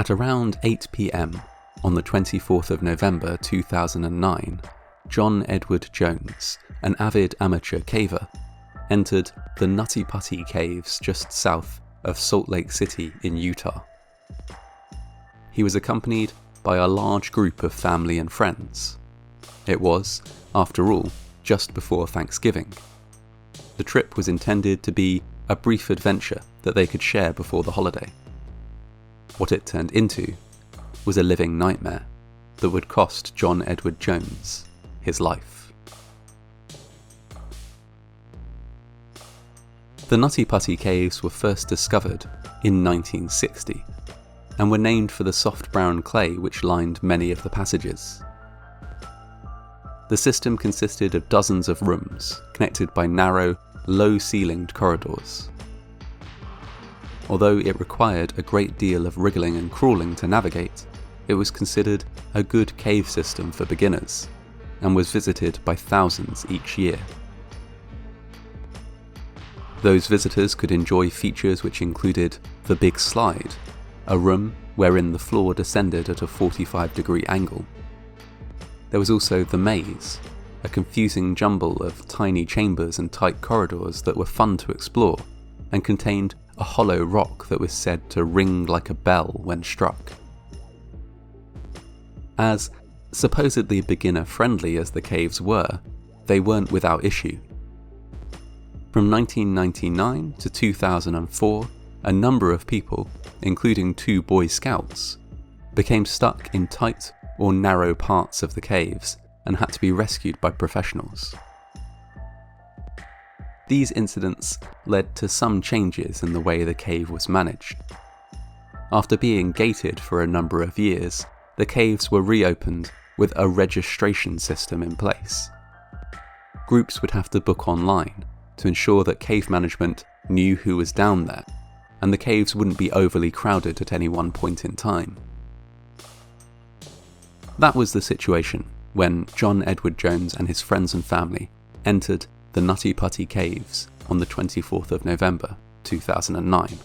At around 8 p.m. on the 24th of November 2009, John Edward Jones, an avid amateur caver, entered the Nutty Putty Caves just south of Salt Lake City in Utah. He was accompanied by a large group of family and friends. It was, after all, just before Thanksgiving. The trip was intended to be a brief adventure that they could share before the holiday. What it turned into was a living nightmare that would cost John Edward Jones his life. The Nutty Putty Caves were first discovered in 1960 and were named for the soft brown clay which lined many of the passages. The system consisted of dozens of rooms connected by narrow, low-ceilinged corridors. Although it required a great deal of wriggling and crawling to navigate, it was considered a good cave system for beginners and was visited by thousands each year. Those visitors could enjoy features which included the Big Slide, a room wherein the floor descended at a 45-degree angle. There was also the Maze, a confusing jumble of tiny chambers and tight corridors that were fun to explore and contained a hollow rock that was said to ring like a bell when struck. As supposedly beginner-friendly as the caves were, they weren't without issue. From 1999 to 2004, a number of people, including 2 Boy Scouts, became stuck in tight or narrow parts of the caves and had to be rescued by professionals. These incidents led to some changes in the way the cave was managed. After being gated for a number of years, the caves were reopened with a registration system in place. Groups would have to book online to ensure that cave management knew who was down there, and the caves wouldn't be overly crowded at any one point in time. That was the situation when John Edward Jones and his friends and family entered the Nutty Putty Caves on the 24th of November 2009.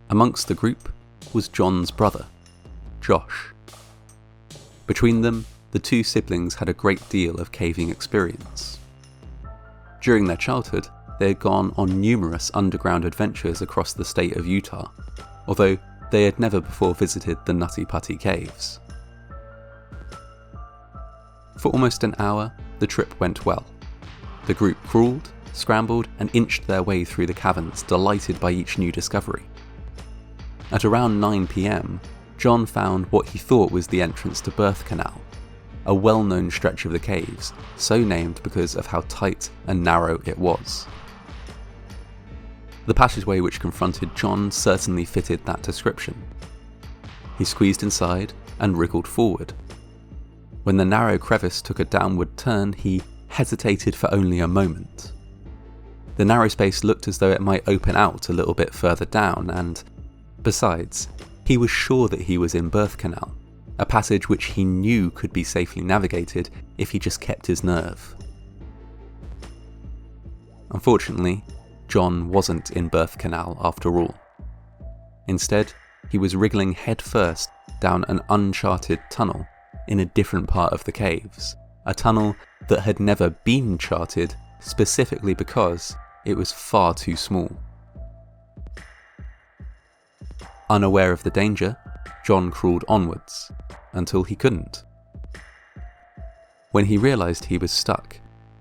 Amongst the group was John's brother, Josh. Between them, the 2 siblings had a great deal of caving experience. During their childhood, they had gone on numerous underground adventures across the state of Utah, although they had never before visited the Nutty Putty Caves. For almost an hour, the trip went well. The group crawled, scrambled, and inched their way through the caverns, delighted by each new discovery. At around 9 p.m, John found what he thought was the entrance to Birth Canal, a well-known stretch of the caves, so named because of how tight and narrow it was. The passageway which confronted John certainly fitted that description. He squeezed inside and wriggled forward. When the narrow crevice took a downward turn, he hesitated for only a moment. The narrow space looked as though it might open out a little bit further down, and besides, he was sure that he was in Birth Canal, a passage which he knew could be safely navigated if he just kept his nerve. Unfortunately, John wasn't in Birth Canal after all. Instead, he was wriggling headfirst down an uncharted tunnel in a different part of the caves, a tunnel that had never been charted specifically because it was far too small. Unaware of the danger, John crawled onwards until he couldn't. When he realised he was stuck,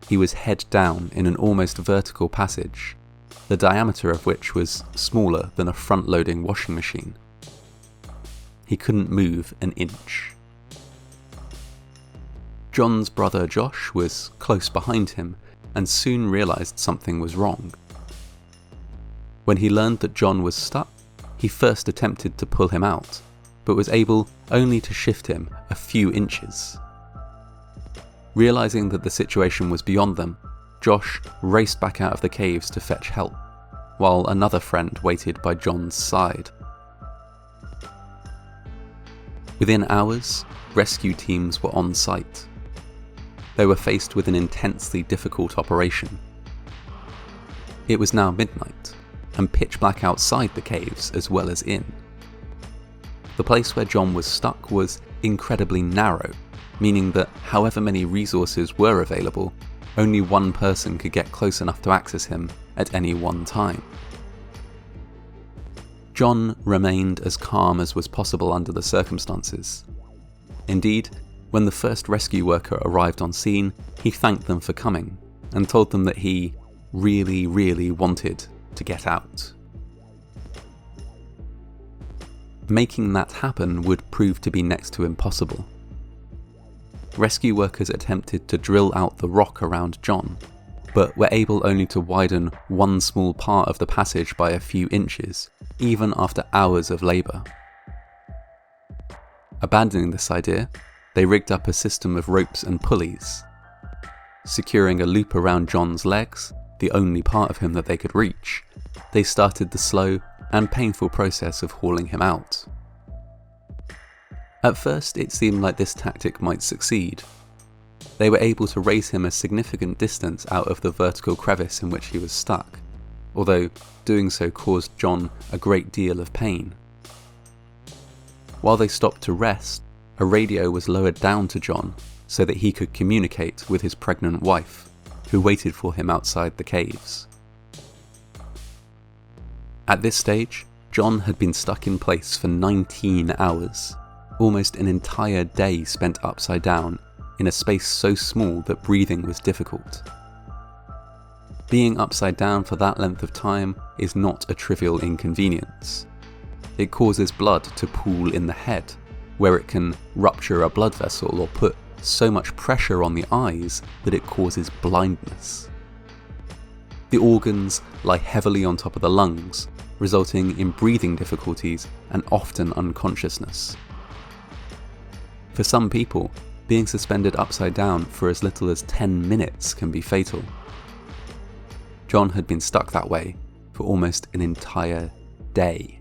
he was head down in an almost vertical passage, the diameter of which was smaller than a front-loading washing machine. He couldn't move an inch. John's brother Josh was close behind him and soon realised something was wrong. When he learned that John was stuck, he first attempted to pull him out, but was able only to shift him a few inches. Realising that the situation was beyond them, Josh raced back out of the caves to fetch help, while another friend waited by John's side. Within hours, rescue teams were on site. They were faced with an intensely difficult operation. It was now midnight, and pitch black outside the caves as well as in. The place where John was stuck was incredibly narrow, meaning that however many resources were available, only one person could get close enough to access him at any one time. John remained as calm as was possible under the circumstances. Indeed, when the first rescue worker arrived on scene, he thanked them for coming and told them that he really wanted to get out. Making that happen would prove to be next to impossible. Rescue workers attempted to drill out the rock around John, but were able only to widen one small part of the passage by a few inches, even after hours of labour. Abandoning this idea, they rigged up a system of ropes and pulleys. Securing a loop around John's legs, the only part of him that they could reach, they started the slow and painful process of hauling him out. At first, it seemed like this tactic might succeed. They were able to raise him a significant distance out of the vertical crevice in which he was stuck, although doing so caused John a great deal of pain. While they stopped to rest, a radio was lowered down to John so that he could communicate with his pregnant wife, who waited for him outside the caves. At this stage, John had been stuck in place for 19 hours, almost an entire day spent upside down in a space so small that breathing was difficult. Being upside down for that length of time is not a trivial inconvenience. It causes blood to pool in the head, where it can rupture a blood vessel or put so much pressure on the eyes that it causes blindness. The organs lie heavily on top of the lungs, resulting in breathing difficulties and often unconsciousness. For some people, being suspended upside down for as little as 10 minutes can be fatal. John had been stuck that way for almost an entire day.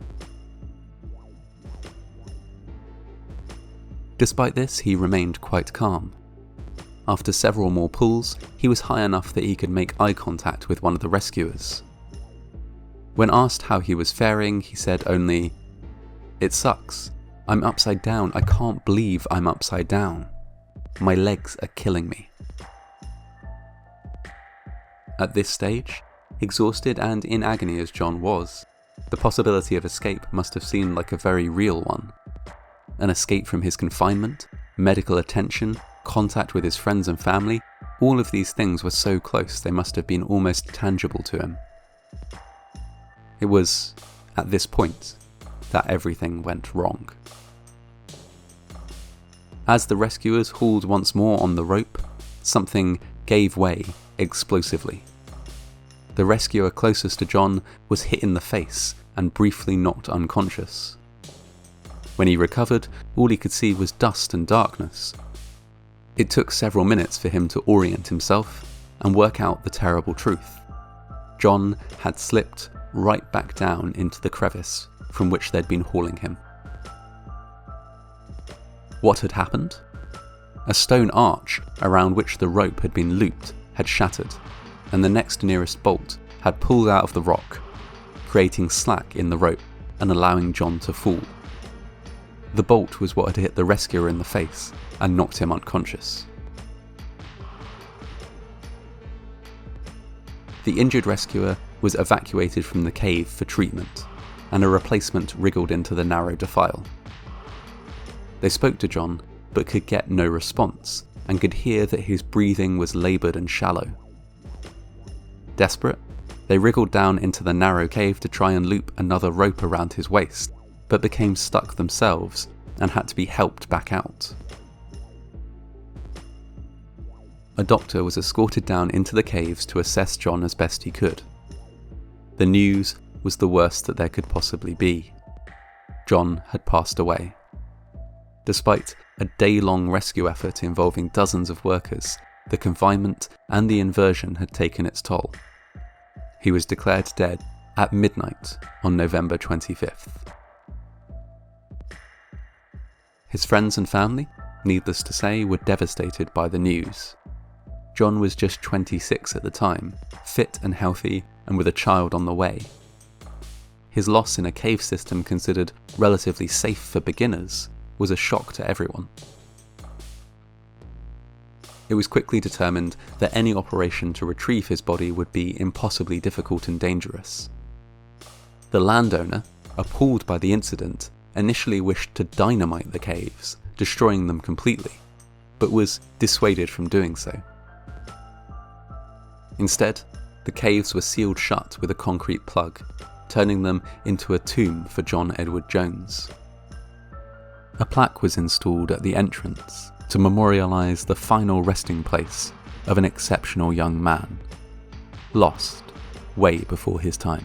Despite this, he remained quite calm. After several more pulls, he was high enough that he could make eye contact with one of the rescuers. When asked how he was faring, he said only, "It sucks. I'm upside down. I can't believe I'm upside down. My legs are killing me." At this stage, exhausted and in agony as John was, the possibility of escape must have seemed like a very real one. An escape from his confinement, medical attention, contact with his friends and family, all of these things were so close they must have been almost tangible to him. It was at this point that everything went wrong. As the rescuers hauled once more on the rope, something gave way explosively. The rescuer closest to John was hit in the face and briefly knocked unconscious. When he recovered, all he could see was dust and darkness. It took several minutes for him to orient himself and work out the terrible truth. John had slipped right back down into the crevice from which they'd been hauling him. What had happened? A stone arch around which the rope had been looped had shattered, and the next nearest bolt had pulled out of the rock, creating slack in the rope and allowing John to fall. The bolt was what had hit the rescuer in the face and knocked him unconscious. The injured rescuer was evacuated from the cave for treatment, and a replacement wriggled into the narrow defile. They spoke to John, but could get no response, and could hear that his breathing was laboured and shallow. Desperate, they wriggled down into the narrow cave to try and loop another rope around his waist, but became stuck themselves and had to be helped back out. A doctor was escorted down into the caves to assess John as best he could. The news was the worst that there could possibly be. John had passed away. Despite a day-long rescue effort involving dozens of workers, the confinement and the inversion had taken its toll. He was declared dead at midnight on November 25th. His friends and family, needless to say, were devastated by the news. John was just 26 at the time, fit and healthy, and with a child on the way. his loss in a cave system considered relatively safe for beginners was a shock to everyone. It was quickly determined that any operation to retrieve his body would be impossibly difficult and dangerous. The landowner, appalled by the incident, initially wished to dynamite the caves, destroying them completely, but was dissuaded from doing so. Instead, the caves were sealed shut with a concrete plug, turning them into a tomb for John Edward Jones. A plaque was installed at the entrance to memorialise the final resting place of an exceptional young man, lost way before his time.